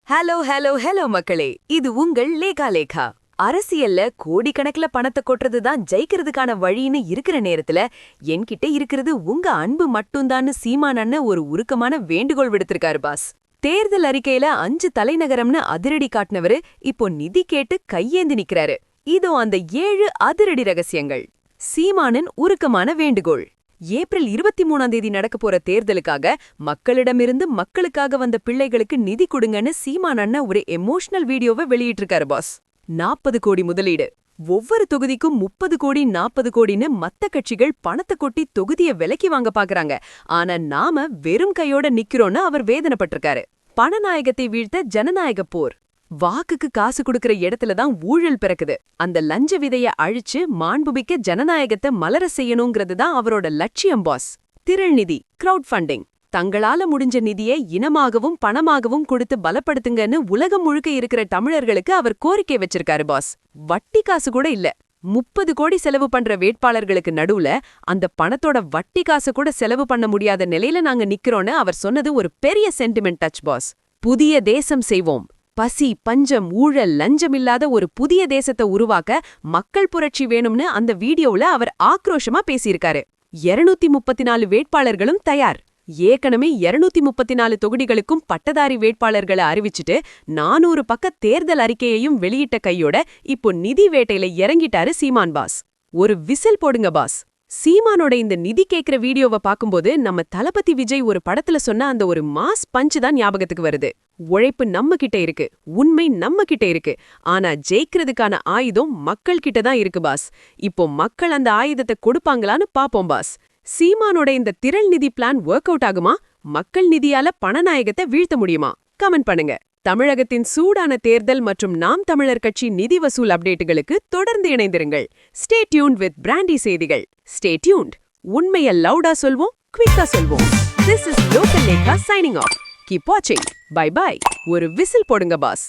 Hello hello hello மக்களே, இது உங்கள் லேகா லேகா. அரசியல்ல கோடிக்கணக்கில பணத்தை கொட்டுறது தான் ஜெயிக்கிறதுக்கான வழின்னு இருக்கிற நேரத்துல என்கிட்ட இருக்கிறது உங்க அன்பு மட்டும்தான்னு சீமான் அண்ணன் ஒரு உருக்கமான வேண்டுகோள் விடுத்திருக்காரு பாஸ். தேர்தல் அறிக்கையில 5 தலைநகரம்னு அதிரடி காட்டினவரு இப்போ நிதி கேட்டு கையேந்தி நிக்கிறாரு. இதோ அந்த 7 அதிரடி ரகசியங்கள். சீமானின் உருக்கமான வேண்டுகோள். ஏப்ரல் 23 நடக்க போற தேர்தலுக்காக மக்களிடமிருந்து மக்களுக்காக வந்த பிள்ளைகளுக்கு நிதி கொடுங்கன்னு சீமான் அண்ணன் ஒரு எமோஷனல் வீடியோவை வெளியிட்டிருக்காரு பாஸ். 40 கோடி முதலீடு, ஒவ்வொரு தொகுதிக்கும் 30 கோடி 40 கோடின்னு மத்த கட்சிகள் பணத்தை கொட்டி தொகுதியை விலைக்கு வாங்க பாக்குறாங்க. ஆனா நாம வெறும் கையோட நிக்கிறோம்னு அவர் வேதனைப்பட்டிருக்காரு. பணநாயகத்தை வீழ்த்த ஜனநாயக போர். வாக்குக்கு காசு கொடுக்கற இடத்துல தான் ஊழல் பிறக்குது. அந்த லஞ்ச விதைய அழிச்சு மாண்புமிக்க ஜனநாயகத்தை மலர செய்யணுங்கிறது தான் அவரோட லட்சியம் பாஸ். திரள் நிதி, கிரவுட் ஃபண்டிங். தங்களால முடிஞ்ச நிதியை இனமாகவும் பணமாகவும் கொடுத்து பலப்படுத்துங்கன்னு உலகம் முழுக்க இருக்கிற தமிழர்களுக்கு அவர் கோரிக்கை வச்சிருக்காரு பாஸ். வட்டி காசு கூட இல்ல. 30 கோடி செலவு பண்ற வேட்பாளர்களுக்கு நடுவுல அந்த பணத்தோட வட்டி காசு கூட செலவு பண்ண முடியாத நிலையில நாங்க நிக்கிறோன்னு அவர் சொன்னது ஒரு பெரிய சென்டிமெண்ட் டச் பாஸ். புதிய தேசம் செய்வோம். பசி, பஞ்சம், ஊழல், லஞ்சமில்லாத ஒரு புதிய தேசத்தை உருவாக்க மக்கள் புரட்சி வேணும்னு அந்த வீடியோவுல அவர் ஆக்ரோஷமா பேசியிருக்காரு. 234 வேட்பாளர்களும் தயார். ஏற்கனவே 234 தொகுதிகளுக்கும் பட்டதாரி வேட்பாளர்களை அறிவிச்சுட்டு 400 பக்க தேர்தல் அறிக்கையையும் வெளியிட்ட கையோட இப்போ நிதி வேட்டையில இறங்கிட்டாரு சீமான் பாஸ். ஒரு விசில் போடுங்க பாஸ். சீமானோட இந்த நிதி கேக்குற வீடியோவை பாக்கும்போது நம்ம தளபதி விஜய் ஒரு படத்துல சொன்ன அந்த ஒரு மாஸ் பஞ்ச் தான் ஞாபகத்துக்கு வருது. உழைப்பு நம்ம கிட்ட இருக்கு, உண்மை நம்ம கிட்ட இருக்கு. ஆனா ஜெயிக்கிறதுக்கான ஆயுதம் மக்கள் கிட்ட தான் இருக்கு பாஸ். இப்போ மக்கள் அந்த ஆயுதத்தை கொடுப்பாங்களான்னு பாப்போம் பாஸ். சீமானோட இந்த திரள் நிதி பிளான் ஒர்க் அவுட் ஆகுமா? மக்கள் நிதியால பணநாயகத்தை வீழ்த்த முடியுமா? கமெண்ட் பண்ணுங்க. தமிழகத்தின் சூடான தேர்தல் மற்றும் நாம் தமிழர் கட்சி நிதி வசூல் அப்டேட்டுகளுக்கு தொடர்ந்து இணைந்திருங்கள். ஸ்டே டியூன்ட் வித் பிராண்டி செய்திகள். Stay tuned. உண்மையை லவுடா சொல்வோம், குவிக்கா சொல்வோம். This is local Lekha signing off. Keep watching. Bye bye. ஒரு விசில் போடுங்க பாஸ்.